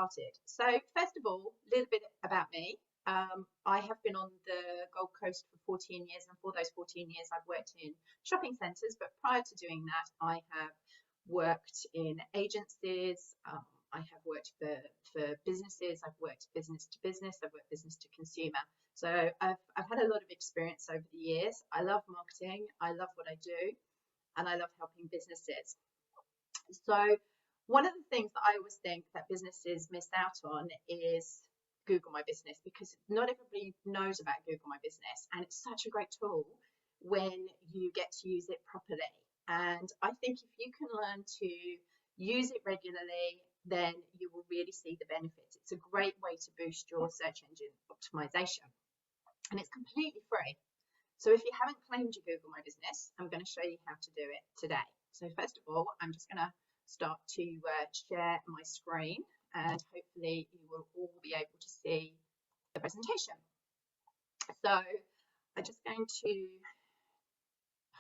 started. So first of all, a little bit about me. I have been on the Gold Coast for 14 years, and for those 14 years I've worked in shopping centres, but prior to doing that I have worked in agencies, I have worked for businesses, I've worked business to business, I've worked business to consumer. So I've had a lot of experience over the years. I love marketing, I love what I do, and I love helping businesses. So one of the things that I always think that businesses miss out on is Google My Business, because not everybody knows about Google My Business, and it's such a great tool when you get to use it properly. And I think if you can learn to use it regularly, then you will really see the benefits. It's a great way to boost your search engine optimization, and it's completely free. So if you haven't claimed your Google My Business, I'm going to show you how to do it today. So first of all, I'm just going to start to share my screen, and hopefully you will all be able to see the presentation. So I'm just going to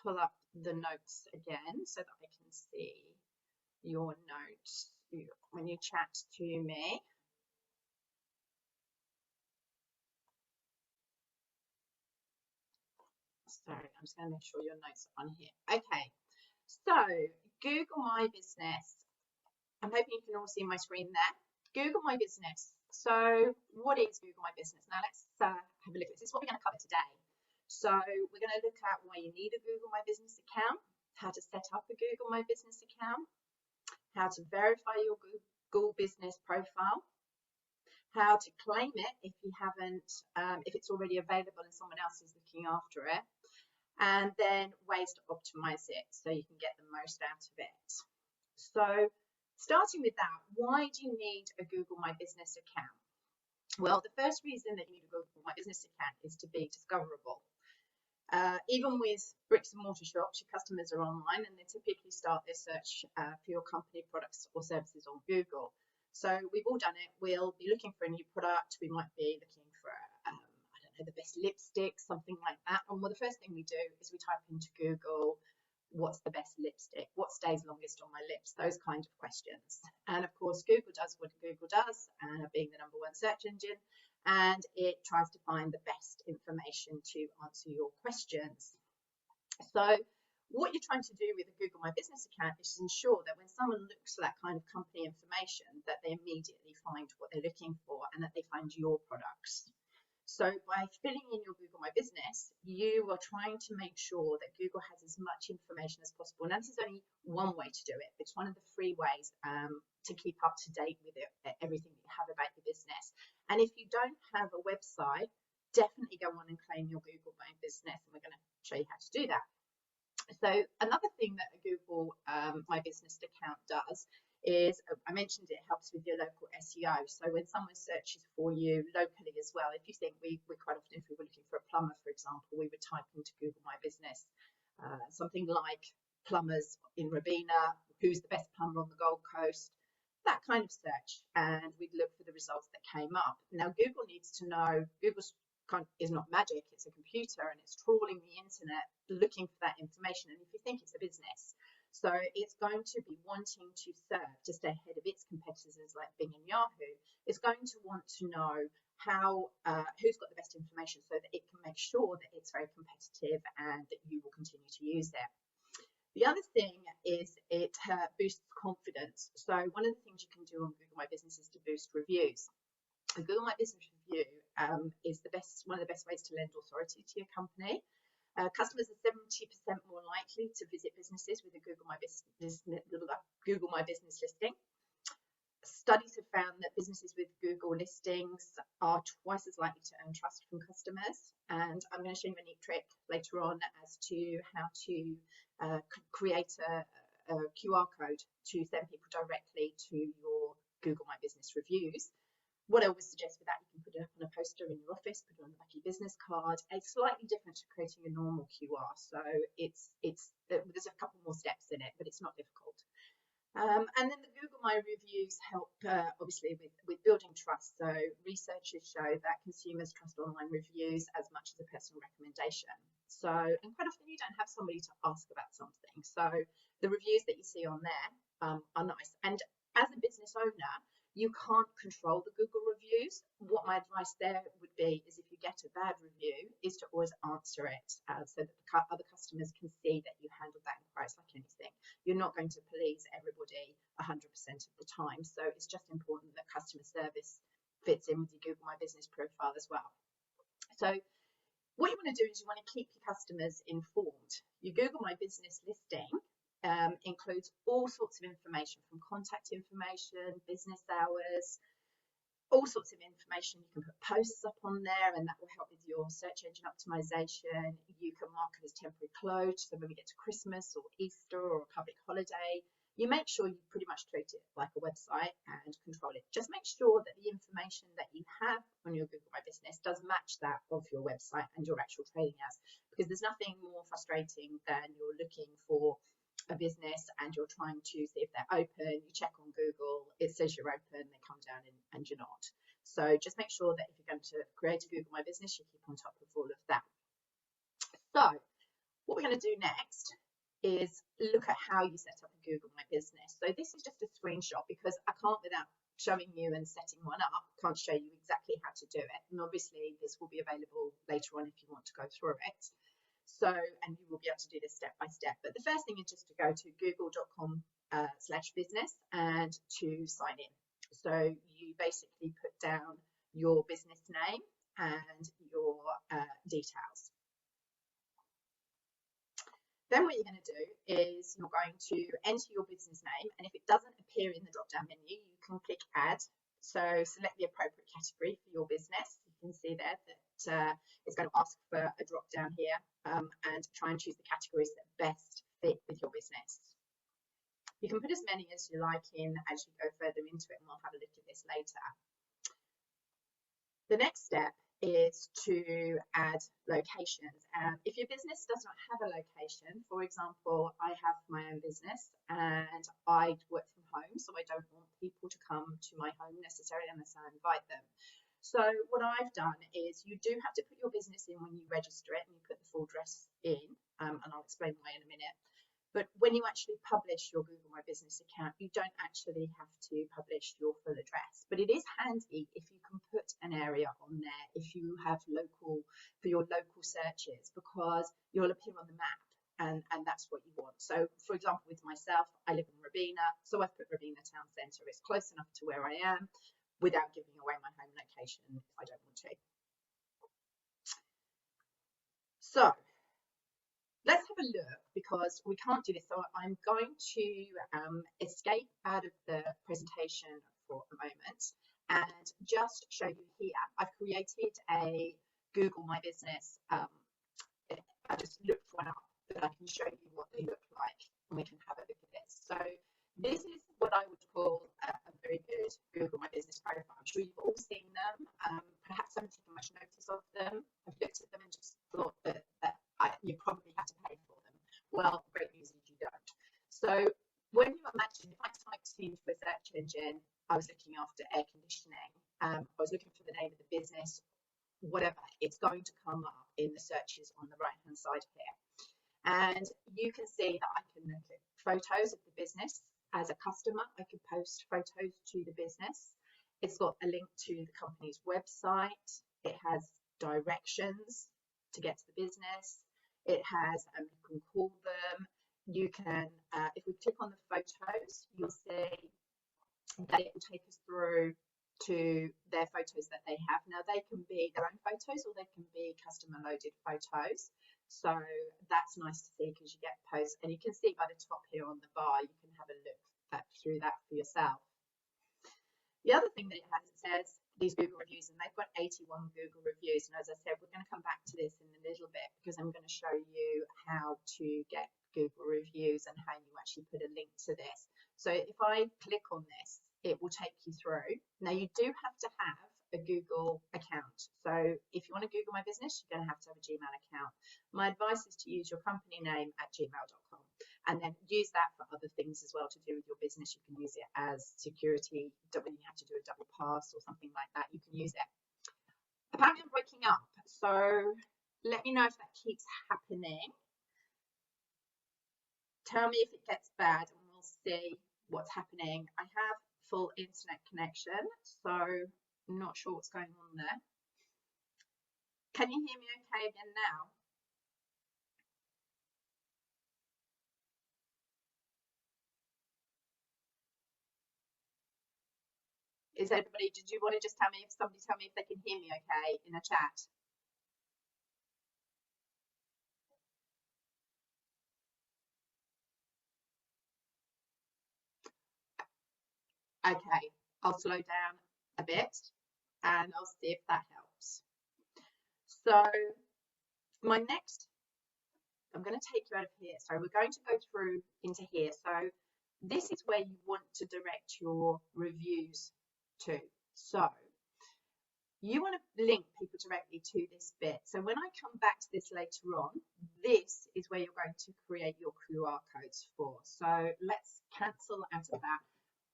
pull up the notes again so that I can see your notes when you chat to me. Sorry, I'm just going to make sure your notes are on here. Okay, so Google My Business. I'm hoping you can all see my screen there. Google My Business. So what is Google My Business? Now let's have a look at this. This is what we're going to cover today. So we're going to look at why you need a Google My Business account, how to set up a Google My Business account, how to verify your Google Business profile, how to claim it if you haven't, if it's already available and someone else is looking after it, and then ways to optimize it so you can get the most out of it. So starting with that, why do you need a Google My Business account? Well, the first reason that you need a Google My Business account is to be discoverable. Even with bricks and mortar shops, your customers are online and they typically start their search for your company products or services on Google. So we've all done it. We'll be looking for a new product. We might be looking for, I don't know, the best lipstick, something like that. And well, the first thing we do is we type into Google, what's the best lipstick? What stays longest on my lips? Those kind of questions. And of course, Google does what Google does, being the #1 search engine, and it tries to find the best information to answer your questions. So what you're trying to do with a Google My Business account is ensure that when someone looks for that kind of company information, that they immediately find what they're looking for and that they find your products. So by filling in your Google My Business, you are trying to make sure that Google has as much information as possible. Now, this is only one way to do it. It's one of the free ways to keep up to date with it, everything that you have about your business. And if you don't have a website, definitely go on and claim your Google My Business, and we're going to show you how to do that. So another thing that a Google My Business account does is, I mentioned it helps with your local SEO. So when someone searches for you locally as well, if you think we quite often, if we were looking for a plumber, for example, we would type into Google My Business something like plumbers in Rabina, who's the best plumber on the Gold Coast, that kind of search, and we'd look for the results that came up. Now Google needs to know, Google's is not magic, it's a computer, and it's trawling the internet looking for that information. And if you think it's a business, so it's going to be wanting to serve to stay ahead of its competitors like Bing and Yahoo. It's going to want to know how who's got the best information so that it can make sure that it's very competitive and that you will continue to use it. The other thing is it boosts confidence. So one of the things you can do on Google My Business is to boost reviews. A Google My Business review is one of the best ways to lend authority to your company. Customers are 70% more likely to visit businesses with a Google My Business listing. Studies have found that businesses with Google listings are twice as likely to earn trust from customers. And I'm going to show you a neat trick later on as to how to create a QR code to send people directly to your Google My Business reviews. What I would suggest with that, you can put it up on a poster in your office, put it on the back of your business card. It's slightly different to creating a normal QR, so there's a couple more steps in it, but it's not difficult. And then the Google My reviews help, obviously, with building trust. So researchers show that consumers trust online reviews as much as a personal recommendation. So, and quite often you don't have somebody to ask about something. So the reviews that you see on there are nice. And as a business owner, You can't control the Google reviews. What my advice there would be is if you get a bad review, is to always answer it so that the other customers can see that you handled that inquiry. It's like anything. You're not going to please everybody 100% of the time. So it's just important that customer service fits in with your Google My Business profile as well. So what you want to do is you want to keep your customers informed. Your Google My Business listing includes all sorts of information, from contact information, business hours, all sorts of information. You can put posts up on there, and that will help with your search engine optimization. You can mark it as temporary closed, so when we get to Christmas or Easter or a public holiday, you make sure you pretty much treat it like a website and control it. Just make sure that the information that you have on your Google My Business does match that of your website and your actual trading hours, because there's nothing more frustrating than you're looking for a business and you're trying to see if they're open. You check on Google, it says you're open, they come down and you're not. So just make sure that if you're going to create a Google My Business, you keep on top of all of that. So what we're going to do next is look at how you set up a Google My Business. So this is just a screenshot because I can't, without showing you and setting one up, can't show you exactly how to do it. And obviously this will be available later on if you want to go through it. So, and you will be able to do this step by step. But the first thing is just to go to google.com/business and to sign in. So you basically put down your business name and your details. Then what you're going to do is you're going to enter your business name, and if it doesn't appear in the drop-down menu, you can click Add. So select the appropriate category for your business. You can see there that it's going to ask for a drop-down here, and try and choose the categories that best fit with your business. You can put as many as you like in as you go further into it, and we'll have a look at this later. The next step is to add locations. If your business does not have a location, for example, I have my own business and I work from home, so I don't want people to come to my home necessarily unless I invite them. So what I've done is you do have to put your business in when you register it, and you put the full address in, and I'll explain why in a minute. But when you actually publish your Google My Business account, you don't actually have to publish your full address. But it is handy if you can put an area on there if you have local, for your local searches, because you'll appear on the map, and that's what you want. So for example, with myself, I live in Robina, so I've put Robina Town Centre. It's close enough to where I am without giving away my home location if I don't want to. So let's have a look, because we can't do this. So I'm going to escape out of the presentation for a moment and just show you here. I've created a Google My Business. I just looked one up, but I can show you what they look like, and we can have a look at this. So this is what I would call a very good Google My Business profile. I'm sure you've all seen them. Perhaps I haven't taken much notice of them. I've looked at them and just thought that you probably have to pay for them. Well, great news is you don't. So when you imagine, if I typed into a search engine, I was looking after air conditioning, I was looking for the name of the business, whatever, it's going to come up in the searches on the right-hand side here. And you can see that I can look at photos of the business. As a customer, I can post photos to the business. It's got a link to the company's website. It has directions to get to the business. It has, you can call them. You can, if we click on the photos, you'll see that it will take us through to their photos that they have. Now, they can be their own photos or they can be customer loaded photos. So that's nice to see, because you get posts, and you can see by the top here on the bar, you can have a look through that for yourself. The other thing that it has, it says these Google reviews, and they've got 81 Google reviews. And as I said, we're going to come back to this in a little bit, because I'm going to show you how to get Google reviews and how you actually put a link to this. So if I click on this, it will take you through. Now, you do have to have a Google account. So if you want to Google My Business, you're going to have a Gmail account. My advice is to use your company name at gmail.com, and then use that for other things as well to do with your business. You can use it as security, when you have to do a double pass or something like that, you can use it. Apparently I'm breaking up, so let me know if that keeps happening. Tell me if it gets bad and we'll see what's happening. I have full internet connection, so I'm not sure what's going on there. Can you hear me okay again now? Is everybody, did you want to just tell me if they can hear me okay in a chat? Okay, I'll slow down a bit and I'll see if that helps. So I'm going to take you out of here. So we're going to go through into here. So this is where you want to direct your reviews to. So you want to link people directly to this bit. So when I come back to this later on, this is where you're going to create your QR codes for. So let's cancel out of that.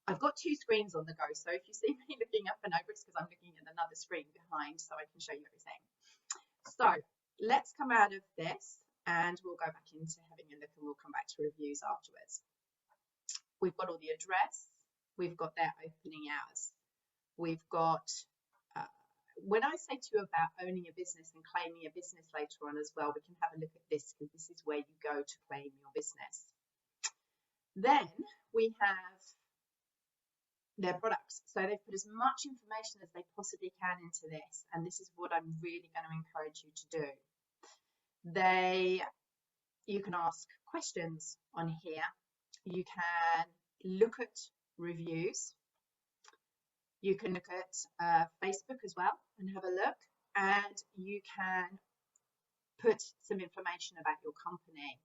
I've got two screens on the go, so if you see me looking up and over, it's because I'm looking at another screen behind so I can show you everything. So let's come out of this and we'll go back into having a look and we'll come back to reviews afterwards. We've got all the address, we've got their opening hours, we've got, when I say to you about owning a business and claiming a business later on as well, we can have a look at this because this is where you go to claim your business. Then we have their products. So they've put as much information as they possibly can into this, and this is what I'm really going to encourage you to do. You can ask questions on here. You can look at reviews. You can look at Facebook as well and have a look, and you can put some information about your company.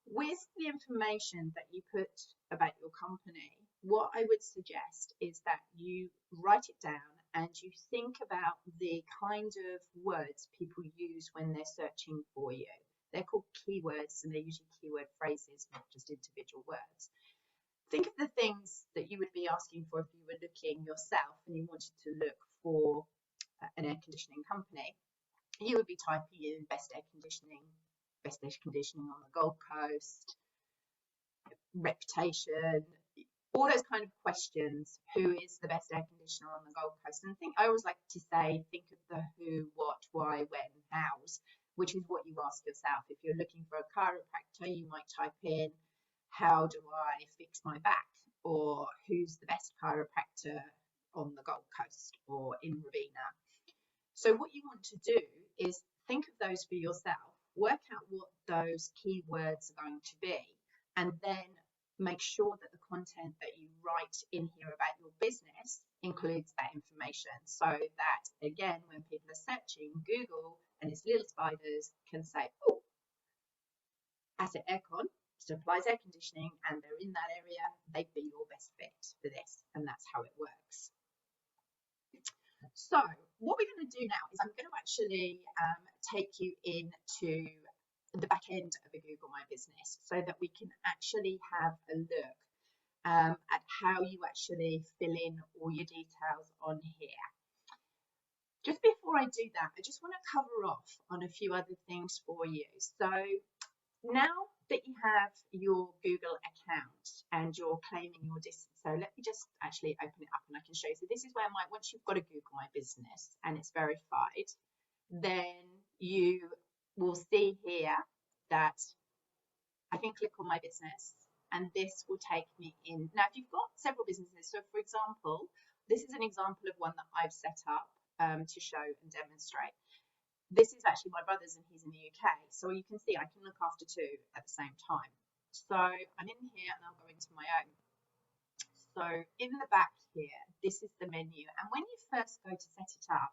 With the information that you put about your company, what I would suggest is that you write it down and you think about the kind of words people use when they're searching for you. They're called keywords and they're usually keyword phrases, not just individual words. Think of the things that you would be asking for if you were looking yourself and you wanted to look for an air conditioning company. You would be typing in best air conditioning on the Gold Coast, reputation, all those kind of questions. Who is the best air conditioner on the Gold Coast? And I always like to say, think of the who, what, why, when, hows, which is what you ask yourself. If you're looking for a chiropractor, you might type in, how do I fix my back? Or who's the best chiropractor on the Gold Coast or in Ravenna? So what you want to do is think of those for yourself, work out what those keywords are going to be, and then make sure that the content that you write in here about your business includes that information, so that, again, when people are searching, Google and its little spiders can say, oh, Asset Aircon supplies air conditioning and they're in that area, they'd be your best fit for this, and that's how it works. So what we're going to do now is I'm going to actually take you into the back end of a Google My Business so that we can actually have a look at how you actually fill in all your details on here. Just before I do that, I just want to cover off on a few other things for you. So now that you have your Google account and you're claiming your distance, so let me just actually open it up and I can show you. So this is where once you've got a Google My Business and it's verified, then you will see here that I can click on my business and this will take me in. Now, if you've got several businesses, so for example, this is an example of one that I've set up to show and demonstrate. This is actually my brother's and he's in the UK. So you can see I can look after two at the same time. So I'm in here and I'll go into my own. So in the back here, this is the menu. And when you first go to set it up,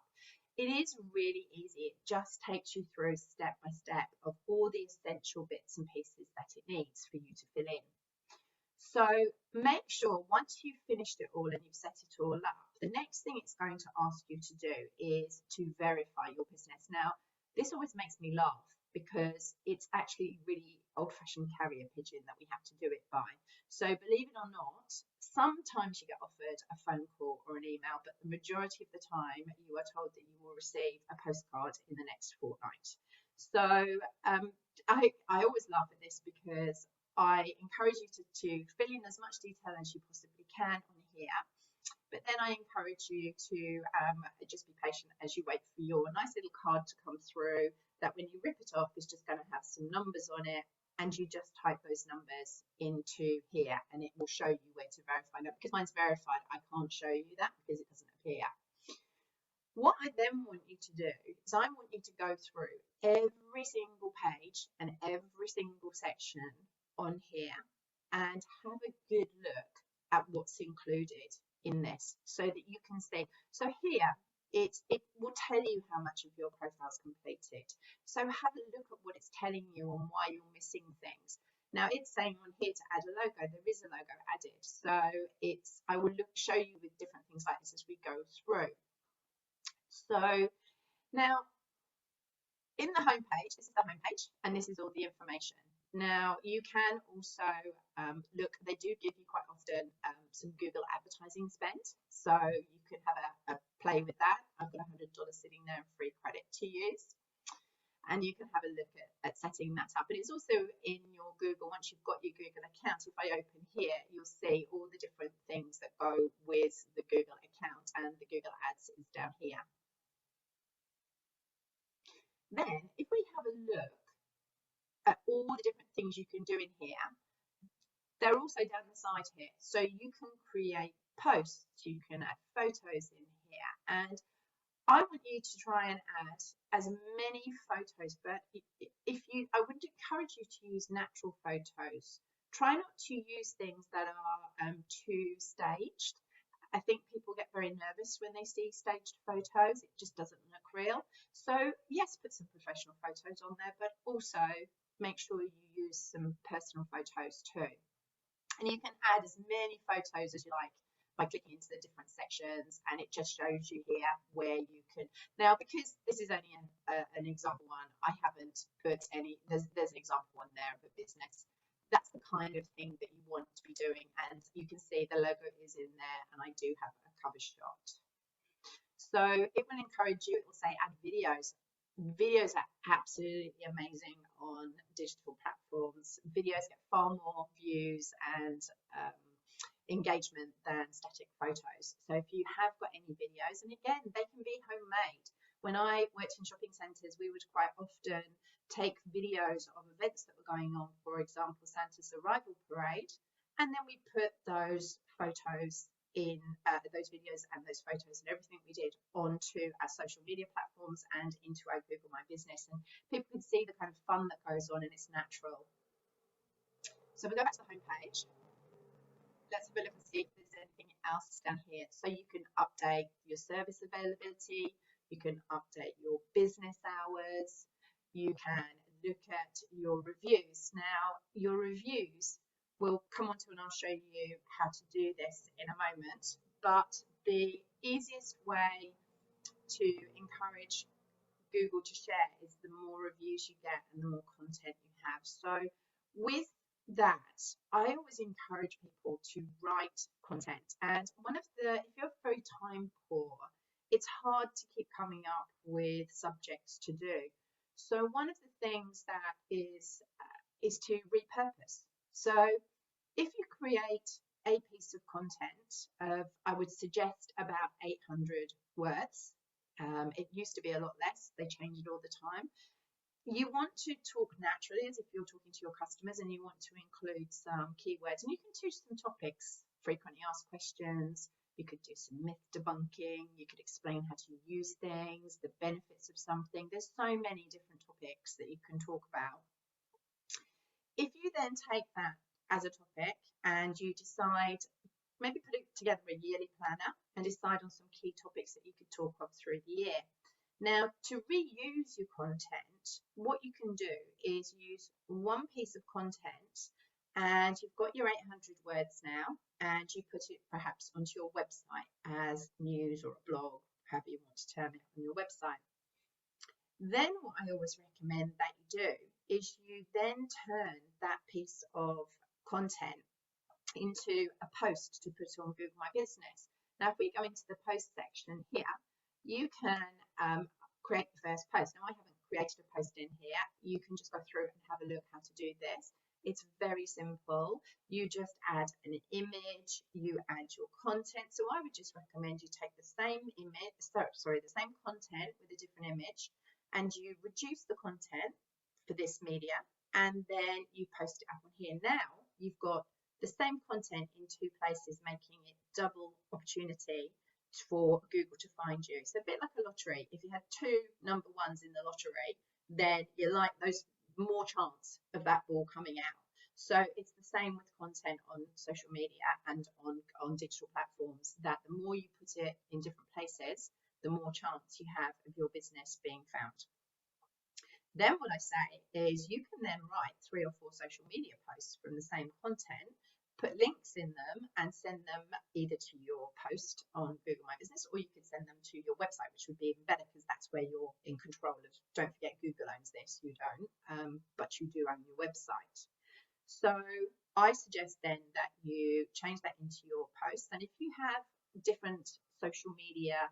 it is really easy. It just takes you through step by step of all the essential bits and pieces that it needs for you to fill in. So make sure once you've finished it all and you've set it all up, the next thing it's going to ask you to do is to verify your business. Now, this always makes me laugh because it's actually really old-fashioned carrier pigeon that we have to do it by. So believe it or not, sometimes you get offered a phone call or an email, but the majority of the time you are told that you will receive a postcard in the next fortnight. So I always laugh at this because I encourage you to fill in as much detail as you possibly can on here. But then I encourage you to just be patient as you wait for your nice little card to come through, that when you rip it off is just going to have some numbers on it, and you just type those numbers into here and it will show you where to verify. Now, because mine's verified, I can't show you that because it doesn't appear. What I then want you to do is I want you to go through every single page and every single section on here and have a good look at what's included in this so that you can see. So here it will tell you how much of your profile's completed. So have a look at what it's telling you and why you're missing things. Now it's saying on here to add a logo. There is a logo added. So I will show you with different things like this as we go through. So now in the home page, this is the home page and this is all the information. Now you can also look, they do give you quite often some Google advertising spend, so you can have a play with that. I've got $100 sitting there and free credit to use, and you can have a look at setting that up. And it's also in your Google, once you've got your Google account, if I open here, you'll see all the different things that go with the Google account, and the Google Ads is down here. Then if we have a look at all the different things you can do in here, they're also down the side here. So you can create posts, you can add photos in here, and I want you to try and add as many photos, but I wouldn't encourage you to use natural photos. Try not to use things that are too staged. I think people get very nervous when they see staged photos. It just doesn't look real. So yes, put some professional photos on there, but also make sure you use some personal photos too. And you can add as many photos as you like by clicking into the different sections, and it just shows you here where you can. Now, because this is only an example one, I haven't put any, there's an example one there of a business. That's the kind of thing that you want to be doing, and you can see the logo is in there, and I do have a cover shot. So it will encourage you, it will say add videos. Videos are absolutely amazing on digital platforms. Videos get far more views and engagement than static photos. So if you have got any videos, and again, they can be homemade. When I worked in shopping centres, we would quite often take videos of events that were going on, for example, Santa's arrival parade, and then we put those photos in those videos and those photos and everything we did onto our social media platforms and into our Google My Business, and people can see the kind of fun that goes on, and it's natural. So we go back to the home page. Let's have a look and see if there's anything else down here. So you can update your service availability, you can update your business hours, you can look at your reviews. Now your reviews we'll come on to, and I'll show you how to do this in a moment, but the easiest way to encourage Google to share is the more reviews you get and the more content you have. So with that, I always encourage people to write content, and if you're very time poor, it's hard to keep coming up with subjects to do. So one of the things that is to repurpose. So if you create a piece of content of, I would suggest about 800 words, it used to be a lot less, they change it all the time. You want to talk naturally as if you're talking to your customers, and you want to include some keywords, and you can choose some topics, frequently asked questions, you could do some myth debunking, you could explain how to use things, the benefits of something. There's so many different topics that you can talk about. If you then take that as a topic and you decide, maybe put it together a yearly planner and decide on some key topics that you could talk of through the year. Now, to reuse your content, what you can do is use one piece of content, and you've got your 800 words now, and you put it perhaps onto your website as news or a blog, however you want to term it on your website. Then what I always recommend that you do is you then turn that piece of content into a post to put on Google My Business. Now, if we go into the post section here, you can create the first post. Now, I haven't created a post in here. You can just go through and have a look how to do this. It's very simple. You just add an image, you add your content. So I would just recommend you take the same image, the same content with a different image, and you reduce the content for this media, and then you post it up on here. Now you've got the same content in two places, making it double opportunity for Google to find you. So a bit like a lottery. If you had two number ones in the lottery, then you're like those more chance of that ball coming out. So it's the same with content on social media and on digital platforms, that the more you put it in different places, the more chance you have of your business being found. Then what I say is you can then write 3 or 4 social media posts from the same content, put links in them and send them either to your post on Google My Business, or you could send them to your website, which would be even better because that's where you're in control of. Don't forget, Google owns this, you don't, but you do own your website. So I suggest then that you change that into your posts. And if you have different social media,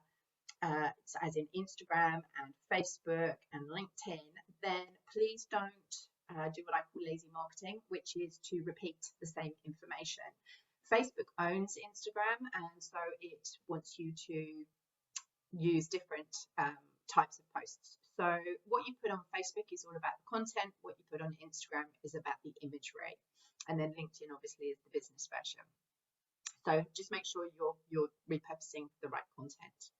as in Instagram and Facebook and LinkedIn, then please don't do what I call lazy marketing, which is to repeat the same information. Facebook owns Instagram, and so it wants you to use different types of posts. So what you put on Facebook is all about the content, what you put on Instagram is about the imagery, and then LinkedIn obviously is the business version. So just make sure you're repurposing the right content.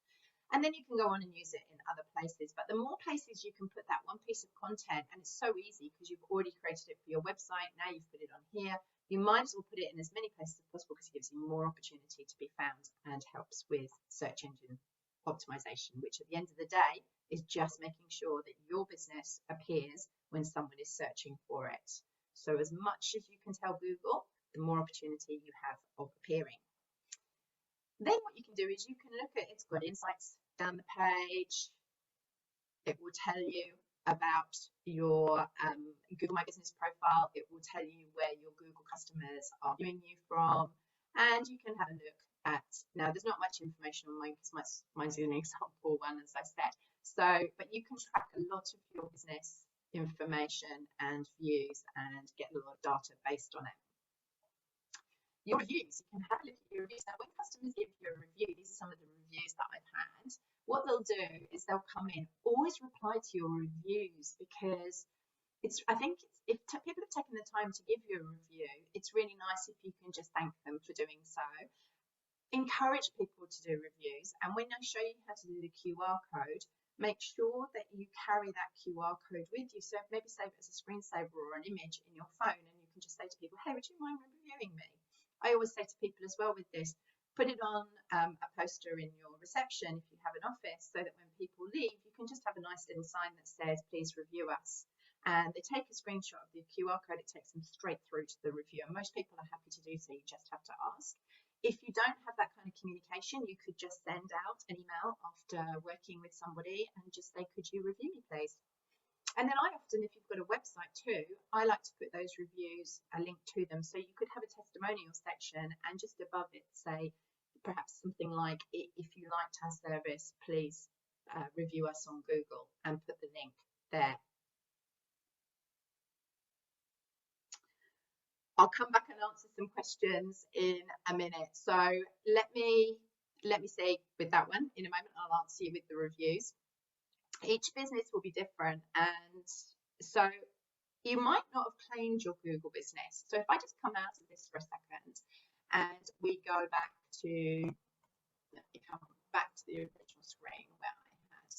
And then you can go on and use it in other places. But the more places you can put that one piece of content, and it's so easy because you've already created it for your website, now you've put it on here, you might as well put it in as many places as possible because it gives you more opportunity to be found and helps with search engine optimization, which at the end of the day is just making sure that your business appears when someone is searching for it. So as much as you can tell Google, the more opportunity you have of appearing. Then what you can do is you can look at, it's got insights down the page. It will tell you about your Google My Business profile. It will tell you where your Google customers are viewing you from. And you can have a look at, now there's not much information on mine because mine's an example one, as I said. So, but you can track a lot of your business information and views and get a lot of data based on it. Your reviews, you can have a look at your reviews. Now, when customers give you a review, these are some of the reviews that I've had. What they'll do is they'll come in, always reply to your reviews, because I think if people have taken the time to give you a review, it's really nice if you can just thank them for doing so. Encourage people to do reviews, and when I show you how to do the QR code, make sure that you carry that QR code with you. So maybe save it as a screensaver or an image in your phone, and you can just say to people, hey, would you mind reviewing me? I always say to people as well with this, put it on a poster in your reception if you have an office, so that when people leave, you can just have a nice little sign that says, please review us. And they take a screenshot of the QR code, it takes them straight through to the review. And most people are happy to do so, you just have to ask. If you don't have that kind of communication, you could just send out an email after working with somebody and just say, could you review me, please? And then I often, if you've got a website too, I like to put those reviews, a link to them. So you could have a testimonial section and just above it say perhaps something like, if you liked our service, please review us on Google, and put the link there. I'll come back and answer some questions in a minute. So let me see with that one in a moment. I'll answer you with the reviews. Each business will be different, and so you might not have claimed your Google business. So if I just come out of this for a second and we go back to, let me come back to the original screen where I had.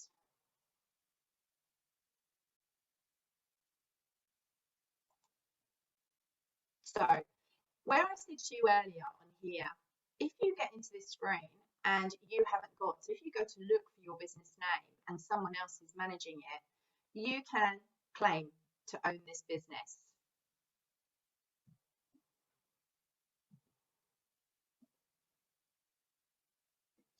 So where I said to you earlier on here, if you get into this screen and you haven't got, so if you go to look for your business name and someone else is managing it, you can claim to own this business.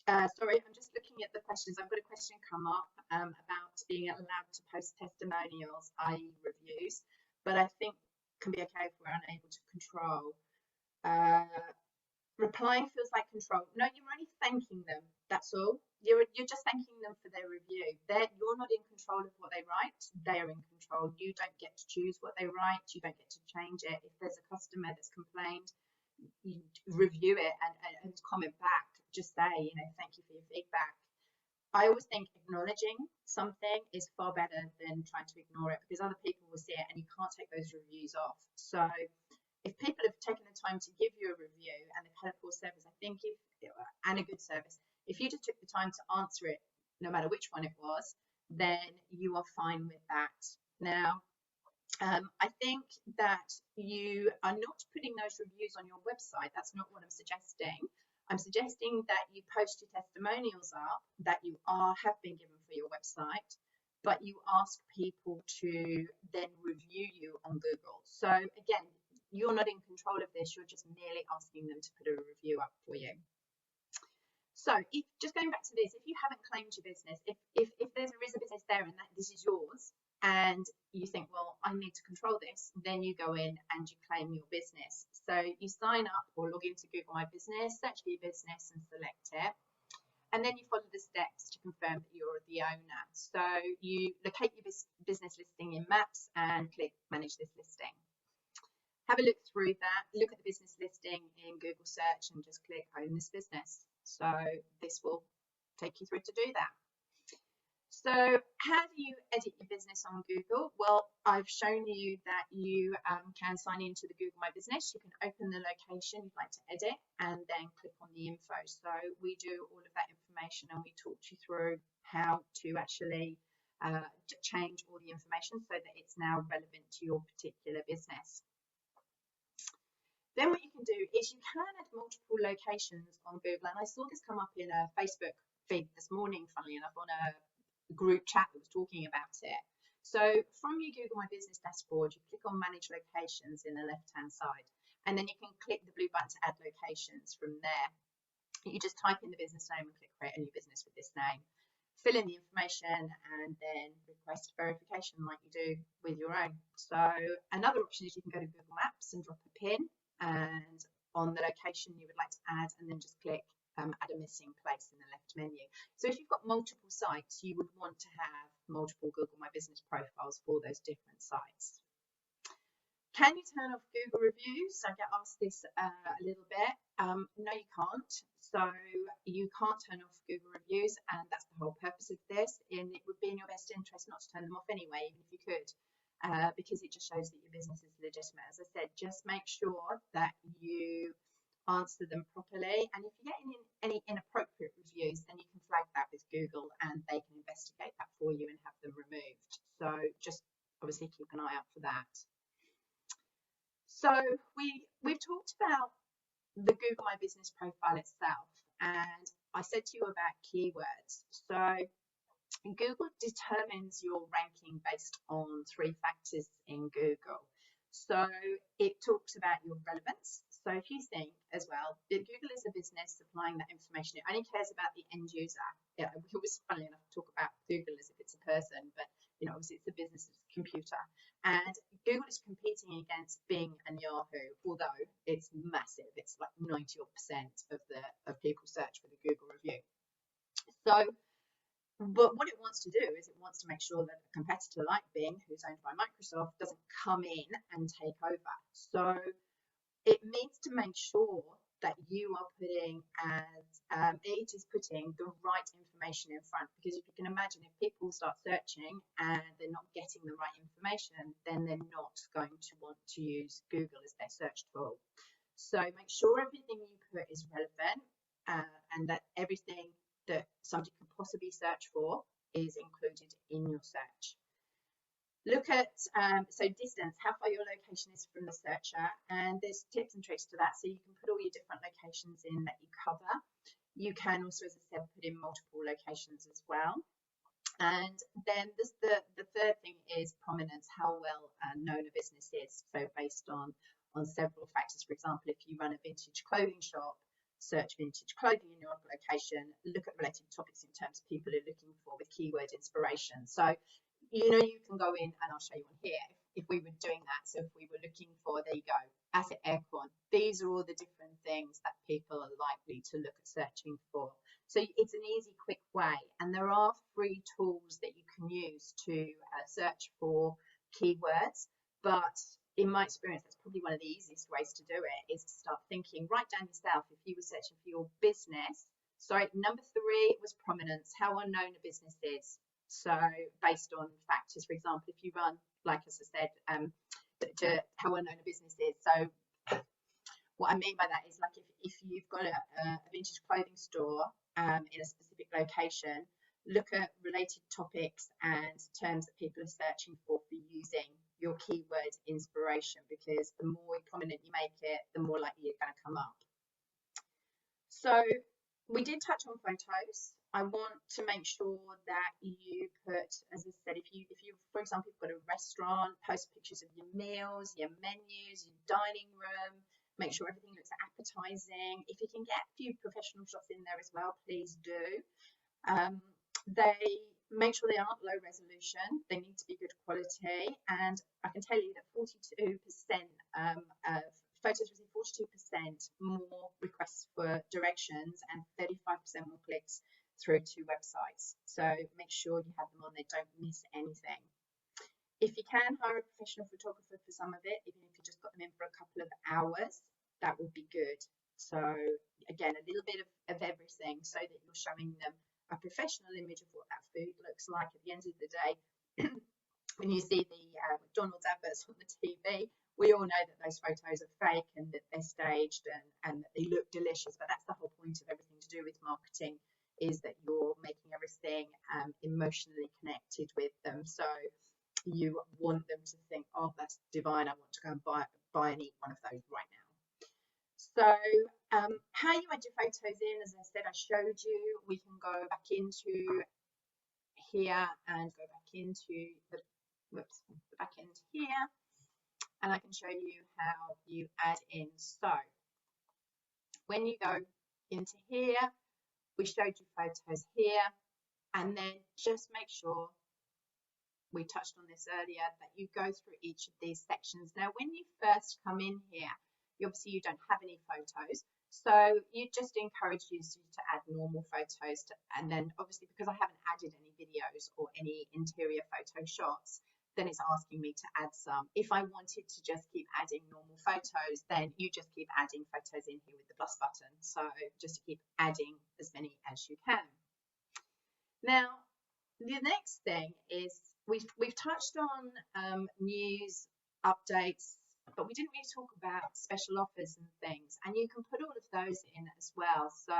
Sorry, I'm just looking at the questions. I've got a question come up about being allowed to post testimonials, i.e. reviews, but I think can be okay if we're unable to control. Replying feels like control. No, you're only thanking them. That's all. you're just thanking them for their review. You're not in control of what they write. They are in control. You don't get to choose what they write. You don't get to change it. If there's a customer that's complained, you review it and comment back. Just say, thank you for your feedback. I always think acknowledging something is far better than trying to ignore it, because other people will see it and you can't take those reviews off. So if people have taken the time to give you a review and they've had a poor service, I think and a good service, if you just took the time to answer it, no matter which one it was, then you are fine with that. Now, I think that you are not putting those reviews on your website. That's not what I'm suggesting. I'm suggesting that you post your testimonials up that you have been given for your website, but you ask people to then review you on Google. So again, you're not in control of this. You're just merely asking them to put a review up for you. So just going back to this, if you haven't claimed your business, if there is a business there and this is yours, and you think, well, I need to control this, then you go in and you claim your business. So you sign up or log into Google My Business, search for your business and select it. And then you follow the steps to confirm that you're the owner. So you locate your business listing in Maps and click Manage this listing. Have a look through that, look at the business listing in Google search and just click Own this business. So this will take you through to do that. So how do you edit your business on Google? Well, I've shown you that you can sign into the Google My Business. You can open the location you'd like to edit and then click on the info. So we do all of that information and we talk you through how to actually change all the information so that it's now relevant to your particular business. Then what you can do is you can add multiple locations on Google. And I saw this come up in a Facebook feed this morning, funnily enough, on a group chat that was talking about it. So from your Google My Business dashboard, you click on Manage Locations in the left-hand side, and then you can click the blue button to add locations from there. You just type in the business name and click Create a New Business with this name. Fill in the information and then request verification like you do with your own. So another option is you can go to Google Maps and drop a pin and on the location you would like to add, and then just click add a missing place in the left menu. So if you've got multiple sites, you would want to have multiple Google My Business profiles for those different sites. Can you turn off Google reviews? I get asked this a little bit. No, you can't. So you can't turn off Google reviews, and that's the whole purpose of this. And it would be in your best interest not to turn them off anyway, even if you could, because it just shows that your business is legitimate. As I said, just make sure that you answer them properly, and if you get any inappropriate reviews, then you can flag that with Google and they can investigate that for you and have them removed. So just obviously keep an eye out for that. So we've talked about the Google My Business profile itself, and I said to you about keywords. So Google determines your ranking based on 3 factors in Google. So it talks about your relevance. So if you think as well that Google is a business supplying that information, it only cares about the end user. Yeah, we always, funnily enough, talk about Google as if it's a person, but obviously it's a business, it's a computer. And Google is competing against Bing and Yahoo, although it's massive. It's like 90% of people search for the Google review. So but what it wants to do is it wants to make sure that a competitor like Bing, who's owned by Microsoft, doesn't come in and take over. So it needs to make sure that you are putting it is putting the right information in front, because if you can imagine, if people start searching and they're not getting the right information, then they're not going to want to use Google as their search tool. So make sure everything you put is relevant and that everything that somebody could possibly search for is included in your search. Look at, so distance, how far your location is from the searcher, and there's tips and tricks to that. So you can put all your different locations in that you cover. You can also, as I said, put in multiple locations as well. And then the third thing is prominence, how well known a business is. So based on several factors. For example, if you run a vintage clothing shop, search vintage clothing in your location, look at related topics in terms of people are looking for with keyword inspiration. So, you can go in, and I'll show you on here, if we were doing that. So if we were looking for, there you go, asset aircon. These are all the different things that people are likely to look at searching for. So it's an easy, quick way, and there are free tools that you can use to search for keywords. But in my experience, that's probably one of the easiest ways to do it, is to start thinking, write down yourself, if you were searching for your business. Sorry, number 3 was prominence, how unknown a business is. So based on factors, for example, if you run, like as I said, how unknown a business is. So what I mean by that is, like, if you've got a vintage clothing store in a specific location, look at related topics and terms that people are searching for using your keyword inspiration, because the more prominent you make it, the more likely you're going to come up. So we did touch on photos. I want to make sure that you put, as I said, if you for example, you've got a restaurant, post pictures of your meals, your menus, your dining room. Make sure everything looks appetizing. If you can get a few professional shots in there as well, please do. They make sure they aren't low resolution. They need to be good quality. And I can tell you that 42% of photos receive 42% more requests for directions and 35% more clicks through to websites. So make sure you have them on there. Don't miss anything. If you can hire a professional photographer for some of it, even if you just got them in for a couple of hours, that would be good. So again, a little bit of everything, so that you're showing them a professional image of what that food looks like. At the end of the day, when you see the McDonald's adverts on the TV, we all know that those photos are fake and that they're staged and that they look delicious. But that's the whole point of everything to do with marketing, is that you're making everything emotionally connected with them. So you want them to think, oh, that's divine, I want to go and buy and eat one of those right now. So how you add your photos in, as I said, I showed you. We can go back into here and go back into the back end here, and I can show you how you add in. So when you go into here, we showed you photos here, and then just make sure, we touched on this earlier, that you go through each of these sections. Now, when you first come in here, obviously you don't have any photos, so you just encourage you to add normal photos, and then obviously, because I haven't added any videos or any interior photo shots, then it's asking me to add some. If I wanted to just keep adding normal photos, then you just keep adding photos in here with the plus button. So just to keep adding as many as you can. Now, the next thing is, we've touched on news updates, but we didn't really talk about special offers and things, and you can put all of those in as well. So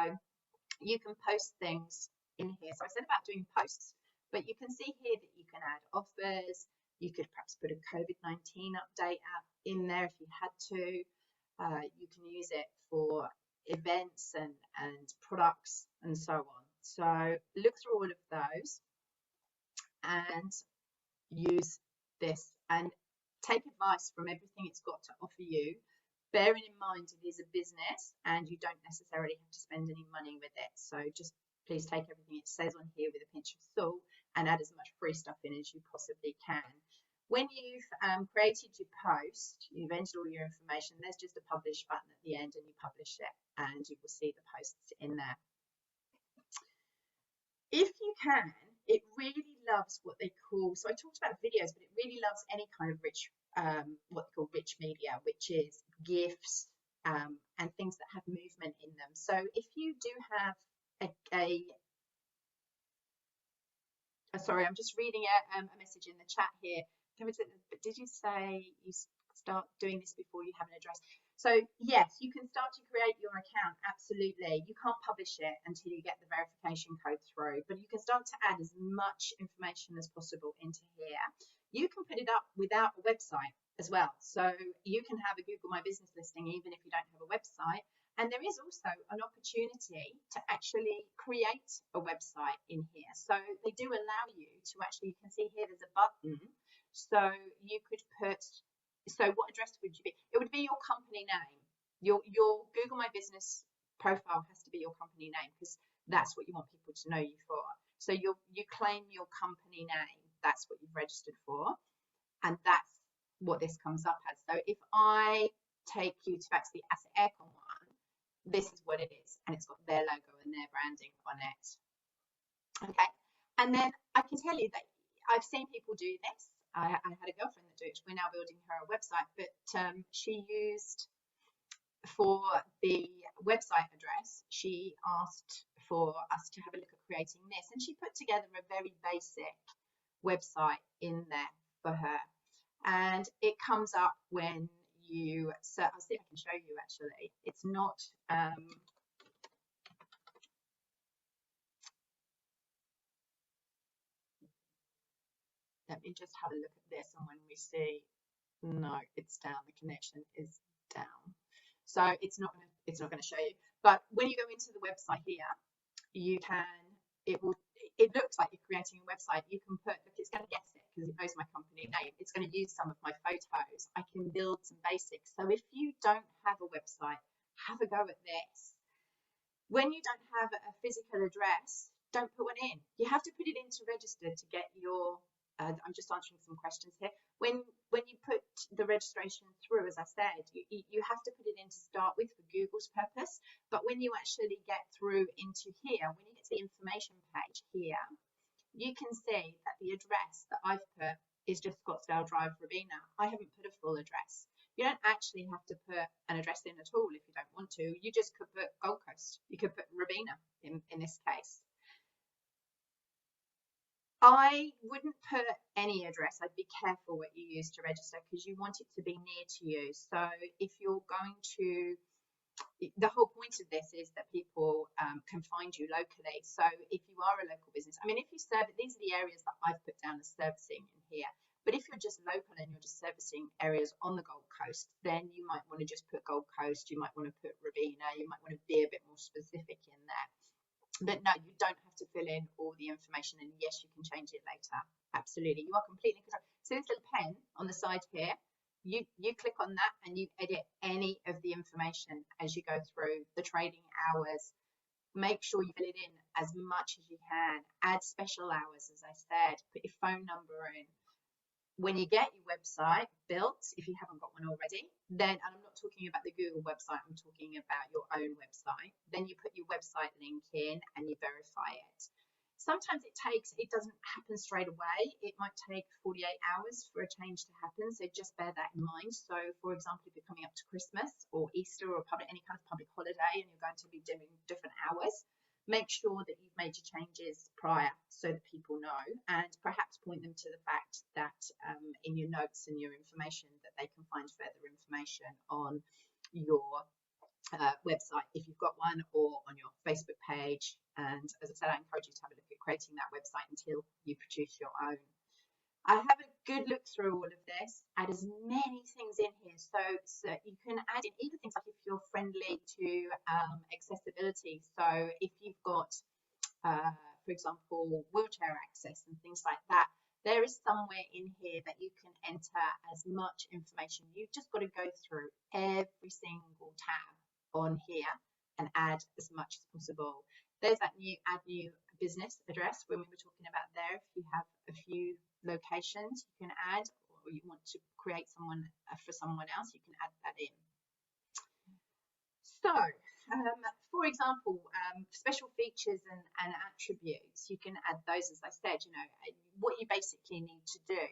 you can post things in here. So I said about doing posts, but you can see here that you can add offers. You could perhaps put a COVID-19 update in there if you had to. You can use it for events and products and so on. So look through all of those and use this, and take advice from everything it's got to offer you, bearing in mind it is a business and you don't necessarily have to spend any money with it. So just please take everything it says on here with a pinch of salt and add as much free stuff in as you possibly can. When you've created your post, you've entered all your information, there's just a publish button at the end, and you publish it and you will see the posts in there. If you can, it really loves what they call, so I talked about videos, but it really loves any kind of rich, what they call rich media, which is GIFs and things that have movement in them. So if you do have sorry, I'm just reading a message in the chat here. Did you say you start doing this before you have an address? So yes, you can start to create your account, absolutely. You can't publish it until you get the verification code through, but you can start to add as much information as possible into here. You can put it up without a website as well. So you can have a Google My Business listing even if you don't have a website. And there is also an opportunity to actually create a website in here. So they do allow you to actually, you can see here there's a button. So you could put, so what address would you be? It would be your company name. Your Google My Business profile has to be your company name, because that's what you want people to know you for. So you claim your company name, that's what you've registered for, and that's what this comes up as. So if I take you back to the asset aircon one, this is what it is, and it's got their logo and their branding on it. Okay, and then I can tell you that I've seen people do this. I had a girlfriend that did it. We're now building her a website, but she used, for the website address, she asked for us to have a look at creating this, and she put together a very basic website in there for her, and it comes up when you, so I'll see if I can show you actually. It's not let me just have a look at this, and when we see, no, it's down, the connection is down, so it's not going to show you. But when you go into the website here, you can, it looks like you're creating a website. You can put, look, it's going to guess it because it knows my company name. It's going to use some of my photos. I can build some basics. So if you don't have a website, have a go at this. When you don't have a physical address, don't put one in. You have to put it in to register to get your, I'm just answering some questions here. When you put the registration through, as I said, you have to put it in to start with for Google's purpose. But when you actually get through into here, when you get to the information page here, you can see that the address that I've put is just Scottsdale Drive, Robina. I haven't put a full address. You don't actually have to put an address in at all if you don't want to. You just could put Gold Coast. You could put Robina in this case. I wouldn't put any address. I'd be careful what you use to register because you want it to be near to you. So if you're going to, the whole point of this is that people can find you locally. So if you are a local business, I mean, if you serve, these are the areas that I've put down as servicing in here. But if you're just local and you're just servicing areas on the Gold Coast, then you might want to just put Gold Coast. You might want to put Robina. You might want to be a bit more specific in there. But no, you don't have to fill in all the information, and yes, you can change it later. Absolutely, you are completely control. So this little pen on the side here, you click on that and you edit any of the information as you go through the trading hours. Make sure you fill it in as much as you can. Add special hours, as I said. Put your phone number in. When you get your website built, if you haven't got one already, then, and I'm not talking about the Google website, I'm talking about your own website, then you put your website link in and you verify it. Sometimes it doesn't happen straight away. It might take 48 hours for a change to happen, so just bear that in mind. So for example, if you're coming up to Christmas or Easter or any kind of public holiday and you're going to be doing different hours, make sure that you've made your changes prior so that people know, and perhaps point them to the fact that in your notes and your information that they can find further information on your website if you've got one, or on your Facebook page. And as I said, I encourage you to have a look at creating that website until you produce your own. I have a good look through all of this, add as many things in here, so you can add in even things like if you're friendly to accessibility. So if you've got, for example, wheelchair access and things like that, there is somewhere in here that you can enter as much information. You've just got to go through every single tab on here and add as much as possible. There's that add new business address when we were talking about there. If you have a few locations you can add, or you want to create someone for someone else, you can add that in. So for example, special features and attributes, you can add those. As I said, you know, what you basically need to do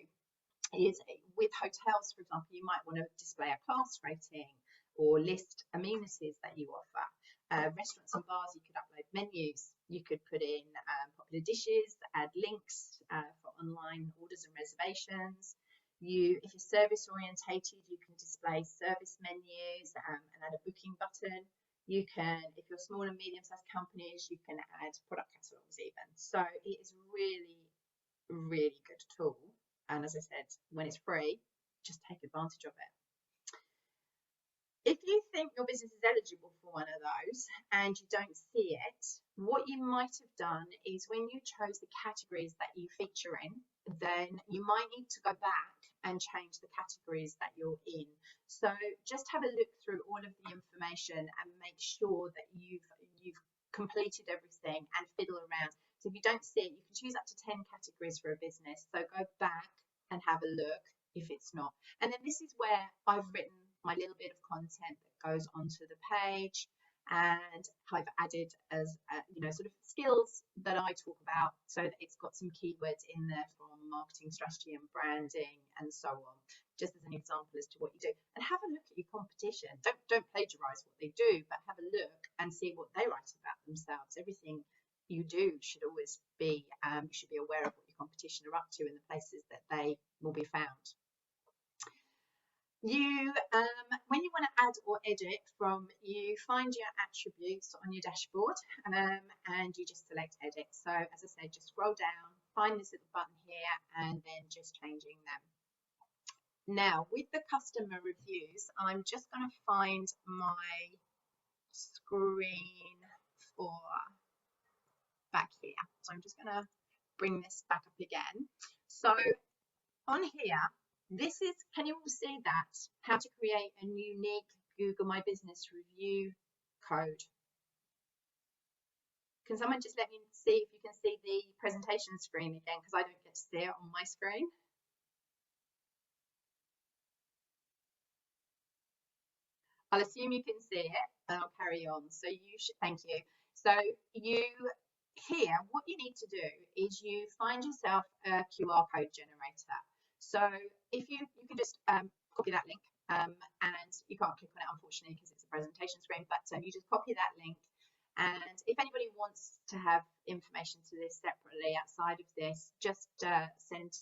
is, with hotels, for example, you might want to display a class rating or list amenities that you offer. Restaurants and bars, you could upload menus, you could put in popular dishes, add links for online orders and reservations. If you're service orientated, you can display service menus and add a booking button. You can, if you're small and medium-sized companies, you can add product catalogs even. So it is really, really good tool. And as I said, when it's free, just take advantage of it. If you think your business is eligible for one of those and you don't see it, what you might have done is when you chose the categories that you feature in, then you might need to go back and change the categories that you're in. So just have a look through all of the information and make sure that you've completed everything and fiddle around. So if you don't see it, you can choose up to 10 categories for a business. So go back and have a look if it's not. And then this is where I've written my little bit of content that goes onto the page. and I've added as sort of skills that I talk about, so that it's got some keywords in there from marketing strategy and branding and so on, just as an example as to what you do. And have a look at your competition. Don't plagiarize what they do, but have a look and see what they write about themselves. Everything you do should always be, you should be aware of what your competition are up to in the places that they will be found. You, when you want to add or edit from, you find your attributes on your dashboard, and you just select edit. So as I said, just scroll down, find this little button here, and then just changing them. Now, with the customer reviews, I'm just going to find my screen for back here. So I'm just going to bring this back up again. So on here, this is, can you all see that? How to create a unique Google My Business review code. Can someone just let me see if you can see the presentation screen again, because I don't get to see it on my screen. I'll assume you can see it, and I'll carry on. So you should, thank you. So you here, what you need to do is you find yourself a QR code generator. So if you can just copy that link, and you can't click on it unfortunately because it's a presentation screen, but you just copy that link. And if anybody wants to have information to this separately outside of this, just send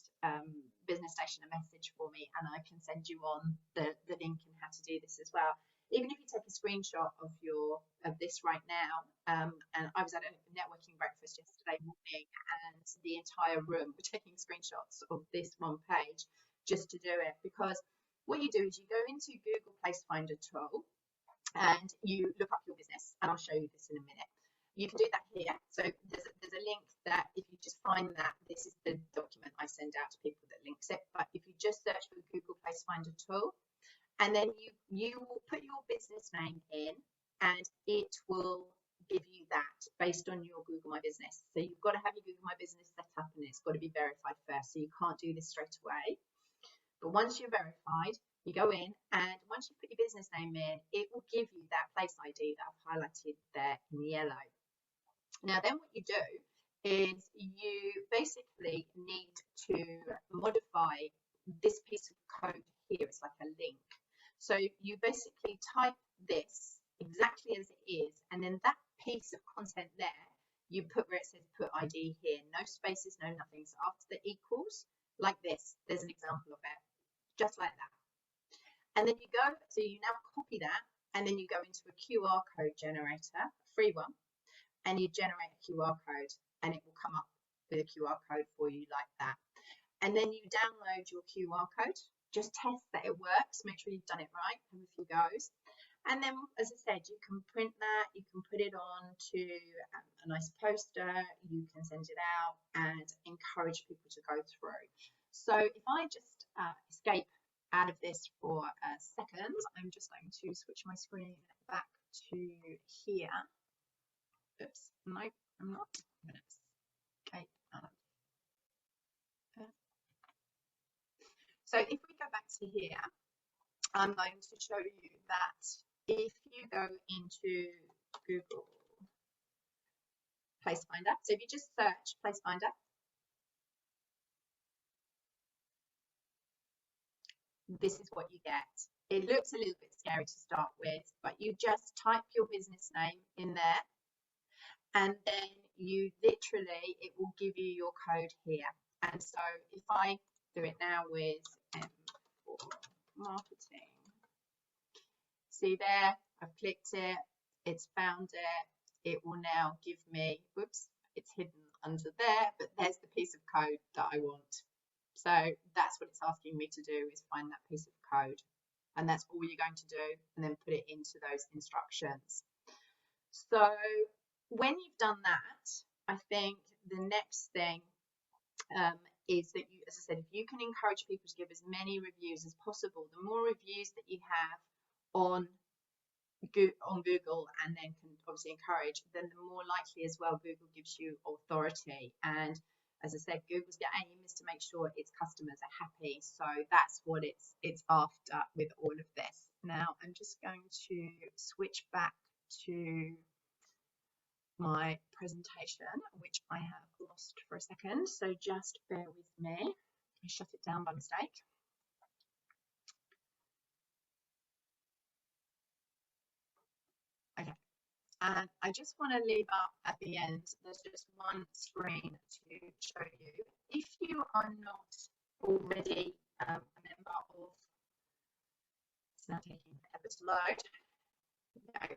Business Station a message for me, and I can send you on the link and how to do this as well. Even if you take a screenshot of this right now, and I was at a networking breakfast yesterday morning, and the entire room were taking screenshots of this one page just to do it, because what you do is you go into Google Place Finder tool and you look up your business, and I'll show you this in a minute. You can do that here. So there's a link that if you just find that, this is the document I send out to people that links it. But if you just search for Google Place Finder tool, and then you will put your business name in, and it will give you that based on your Google My Business. So you've got to have your Google My Business set up, and it's got to be verified first. So you can't do this straight away. But once you're verified, you go in, and once you put your business name in, it will give you that place ID that I've highlighted there in yellow. Now then what you do is you basically need to modify this piece of code here. It's like a link. So you basically type this exactly as it is, and then that piece of content there, you put where it says put ID here, no spaces, no nothing. So after the equals, like this, there's an example of it, just like that. And then you go, so you now copy that, and then you go into a QR code generator, a free one, and you generate a QR code, and it will come up with a QR code for you like that. And then you download your QR code, just test that it works, make sure you've done it right, have a few goes. And then, as I said, you can print that, you can put it on to a nice poster, you can send it out and encourage people to go through. So if I just escape out of this for a second, I'm just going to switch my screen back to here. Oops, no, I'm not. I'm going to escape out of here. So if we go back to here, I'm going to show you that if you go into Google Place Finder, so if you just search Place Finder, this is what you get. It looks a little bit scary to start with, but you just type your business name in there, and then you literally, it will give you your code here. And so if I do it now with marketing, see there, I've clicked it, it's found it, it will now give me, whoops, it's hidden under there, but there's the piece of code that I want. So that's what it's asking me to do, is find that piece of code. And that's all you're going to do, and then put it into those instructions. So when you've done that, I think the next thing is that you, as I said, if you can encourage people to give as many reviews as possible, the more reviews that you have on Google, and then can obviously encourage, then the more likely as well Google gives you authority. And as I said, Google's aim is to make sure its customers are happy. So that's what it's after with all of this. Now I'm just going to switch back to my presentation, which I have lost for a second, so just bear with me. I shut it down by mistake. Okay, and I just want to leave up at the end, there's just one screen to show you. If you are not already a member of, it's now taking forever to load. No.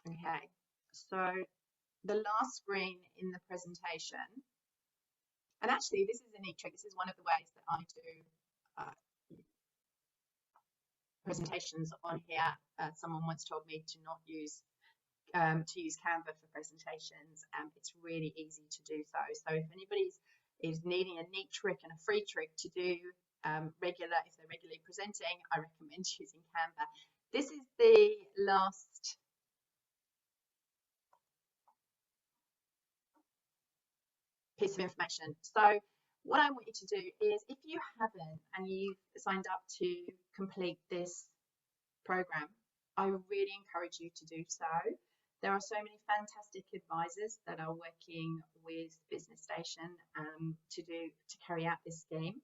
Okay, so the last screen in the presentation, and actually this is a neat trick, this is one of the ways that I do presentations on here. Someone once told me to not use Canva for presentations. It's really easy to do so. So if anybody is needing a neat trick and a free trick to do if they're regularly presenting, I recommend using Canva. This is the last piece of information. So what I want you to do is, if you haven't and you've signed up to complete this program, I really encourage you to do so. There are so many fantastic advisors that are working with Business Station to carry out this scheme,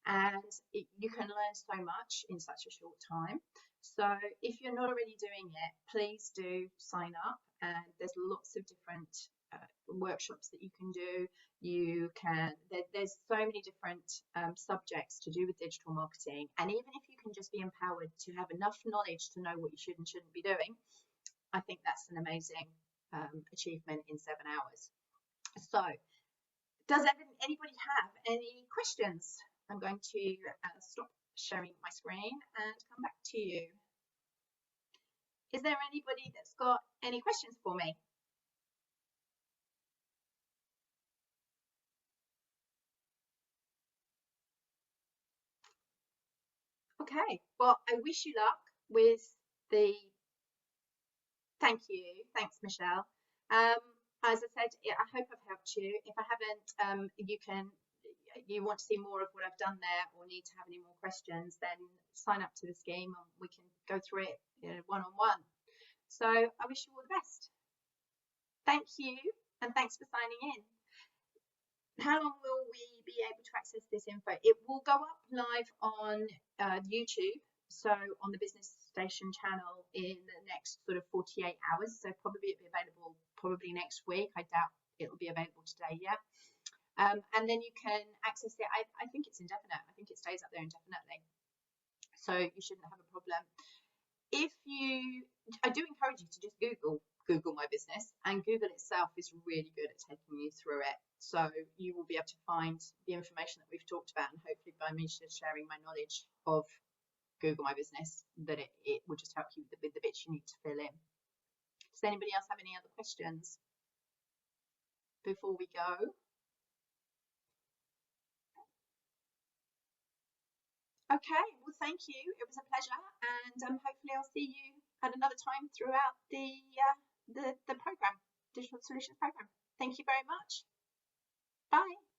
and you can learn so much in such a short time. So if you're not already doing it, please do sign up, and there's lots of different workshops that you can do. There's so many different subjects to do with digital marketing, and even if you can just be empowered to have enough knowledge to know what you should and shouldn't be doing, I think that's an amazing achievement in 7 hours. So does anybody have any questions? I'm going to stop sharing my screen and come back to you. Is there anybody that's got any questions for me? Okay, well, I wish you luck with the, thank you, thanks Michelle. As I said, I hope I've helped you. If I haven't, you want to see more of what I've done there or need to have any more questions, then sign up to the scheme and we can go through it one-on-one. So I wish you all the best. Thank you, and thanks for signing in. How long will we be able to access this info? It will go up live on YouTube, so on the Business Station channel in the next sort of 48 hours. So probably it'll be available probably next week. I doubt it'll be available today yet. And then you can access it. I think it's indefinite. I think it stays up there indefinitely. So you shouldn't have a problem. I do encourage you to just Google my business, and Google itself is really good at taking you through it. So you will be able to find the information that we've talked about, and hopefully by me just sharing my knowledge of Google My Business, that it will just help you with the bits you need to fill in. Does anybody else have any other questions before we go? Okay, well, thank you. It was a pleasure, and hopefully I'll see you at another time throughout the program, Digital Solutions Program. Thank you very much. Bye.